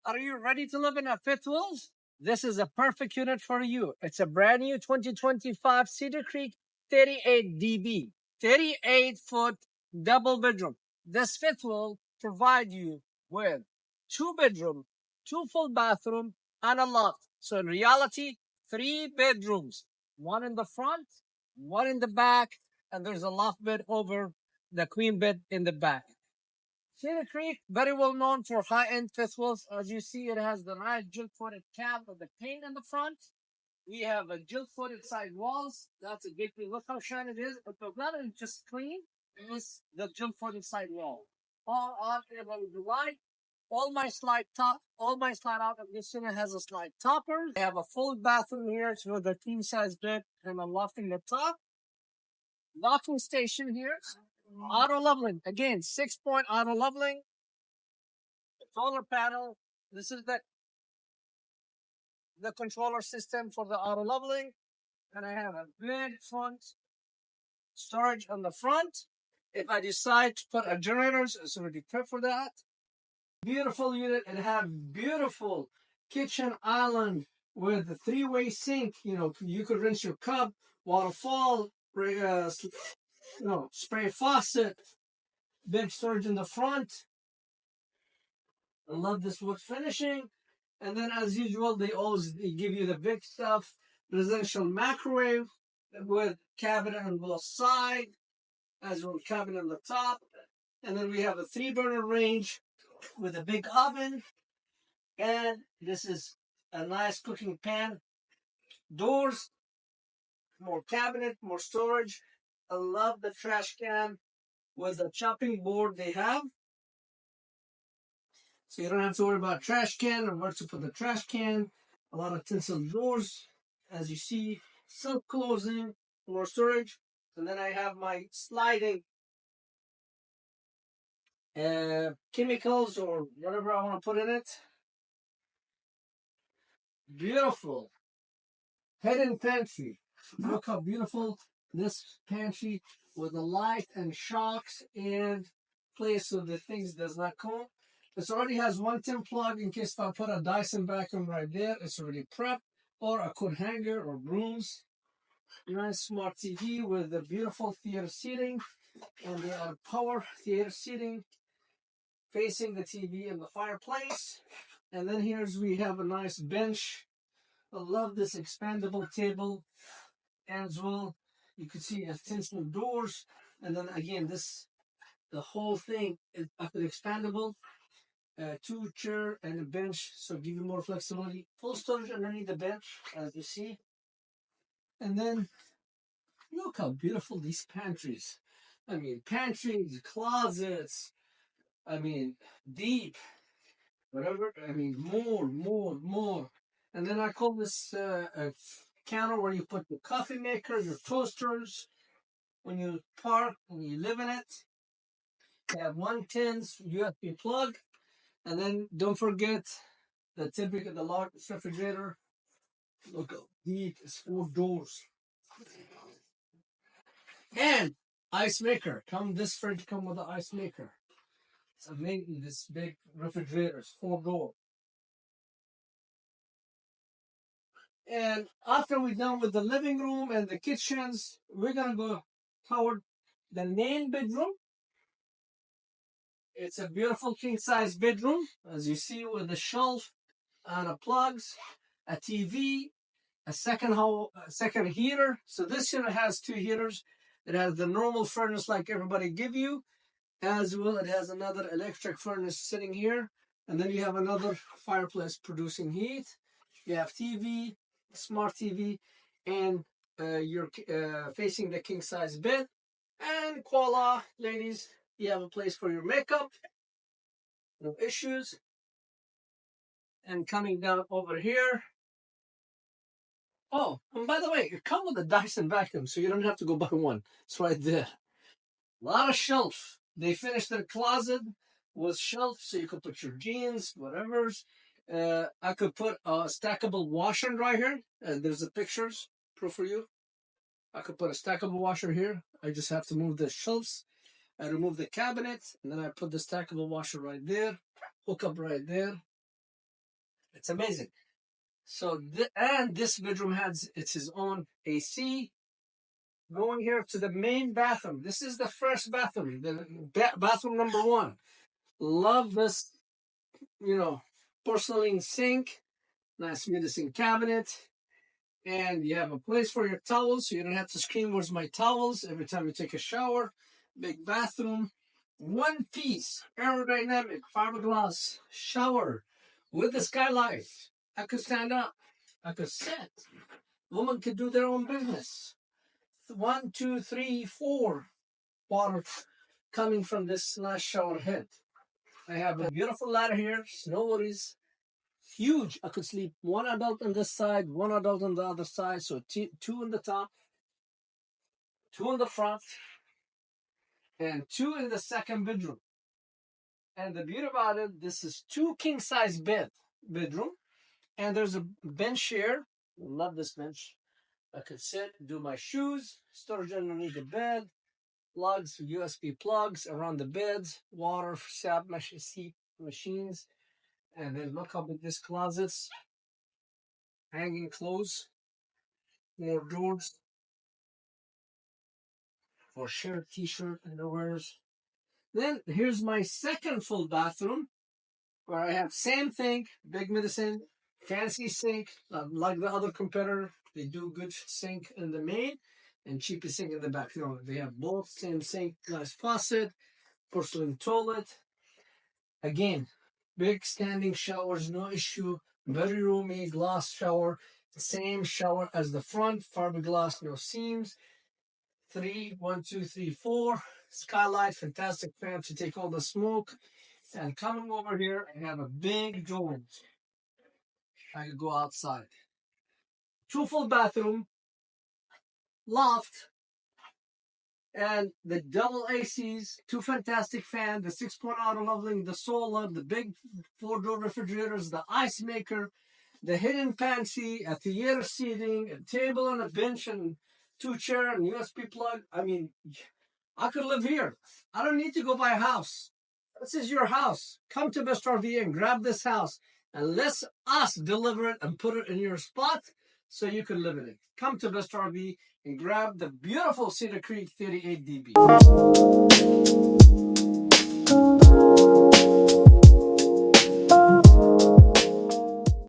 Are you ready to live in a fifth wheels? This is a perfect unit for you. It's a brand new 2025 Cedar Creek 38 DB, 38-foot double bedroom. This fifth will provide you with two bedroom, two full bathroom, and a loft. So in reality, three bedrooms, one in the front, one in the back, and there's a loft bed over the queen bed in the back. Cedar Creek, very well known for high-end fifth wheels. As you see, it has the nice gilt-coated cab with the paint in the front. We have a gilt-coated side walls. That's a big thing. Look how shiny it is. But the not is just clean. It's the gilt-coated side wall. All on the light. All my slide out of this unit has a slide topper. I have a full bathroom here with a king size bed and a loft in the top. Locking station here. Auto leveling. Again, 6-point auto leveling. Solar panel. This is the controller system for the auto leveling. And I have a big front storage on the front. If I decide to put a generator, it's already prepped for that. Beautiful unit. It has beautiful kitchen island with a three-way sink. You know, you could rinse your cup, waterfall, spray faucet, big storage in the front. I love this wood finishing. And then as usual, they always give you the big stuff. Residential microwave with cabinet on both sides, as well as cabinet on the top. And then we have a 3-burner range with a big oven. And this is a nice cooking pan. Doors, more cabinet, more storage. I love the trash can with the chopping board they have. So you don't have to worry about trash can or where to put the trash can. A lot of tinsel doors, as you see, self-closing, more storage. And then I have my sliding chemicals or whatever I want to put in it. Beautiful. Hidden pantry. Look how beautiful this pantry with the light and shocks and place so the things does not come. This already has 110 plug in case if I put a Dyson vacuum right there, it's already prepped, or a coat hanger or brooms. Nice smart TV with the beautiful theater seating, and they are power theater seating facing the TV and the fireplace. And then we have a nice bench. I love this expandable table as well. You can see it has tinsel doors, and then again the whole thing is expandable. 2-chair and a bench, so give you more flexibility. Full storage underneath the bench, as you see. And then look how beautiful these pantries. I mean, pantries, closets. I mean, deep, whatever. I mean, more. And then I call this a counter where you put your coffee maker, your toasters. When you park, when you live in it, you have 110 USB plug. And then don't forget the large refrigerator. Look how deep, it's 4 doors. And ice maker. This fridge come with an ice maker. It's amazing, this big refrigerator. It's 4-door. And after we're done with the living room and the kitchens, we're gonna go toward the main bedroom. It's a beautiful king-size bedroom, as you see, with a shelf and a plugs, a TV, a second heater. So this unit has 2 heaters. It has the normal furnace like everybody give you, as well it has another electric furnace sitting here, and then you have another fireplace producing heat. You have TV, smart TV, and you're facing the king-size bed. And voila, ladies, you have a place for your makeup. No issues. And coming down over here. Oh, and by the way, it comes with a Dyson vacuum, so you don't have to go buy one. It's right there. A lot of shelf. They finished their closet with shelf, so you could put your jeans, whatever's. I could put a stackable washer right here. There's the pictures, proof for you. I could put a stackable washer here. I just have to move the shelves. I remove the cabinet, and then I put the stackable washer right there. Hook up right there. It's amazing. So, and this bedroom has its own AC. Going here to the main bathroom. This is the first bathroom, the bathroom number one. Love this, you know, porcelain sink, nice medicine cabinet, and you have a place for your towels, so you don't have to scream, "Where's my towels?" every time you take a shower. Big bathroom, one piece, aerodynamic fiberglass shower with the skylight. I could stand up, I could sit. Women could do their own business. 1, 2, 3, 4 water coming from this nice shower head. I have a beautiful ladder here, no worries. Huge. I could sleep one adult on this side, one adult on the other side. So two in the top, two in the front, and two in the second bedroom. And the beauty about it, this is two king size bedroom, and there's a bench here. Love this bench. I could sit, do my shoes, storage underneath the bed, plugs, USB plugs around the beds, water, sap machines, and then look up at this closets, hanging clothes, more doors for shirt, t-shirt, underwears. Then here's my second full bathroom where I have same thing, big medicine, fancy sink, like the other competitor. They do good sink in the main and cheapest sink in the back. You know, they have both same sink, nice faucet, porcelain toilet. Again, big standing showers, no issue. Very roomy, glass shower. Same shower as the front, fiberglass, no seams. 1, 2, 3, 4. Skylight, fantastic fan to take all the smoke. And coming over here, I have a big door. I could go outside. Two full bathroom, loft, and the double ACs, two fantastic fans, the 6-point auto leveling, the solar, the big 4-door refrigerators, the ice maker, the hidden pantry, a theater seating, a table and a bench and 2 chairs and USB plug. I mean, I could live here. I don't need to go buy a house. This is your house. Come to Best RV and grab this house and let us deliver it and put it in your spot so you can live in it. Come to Best RV and grab the beautiful Cedar Creek 38 DB.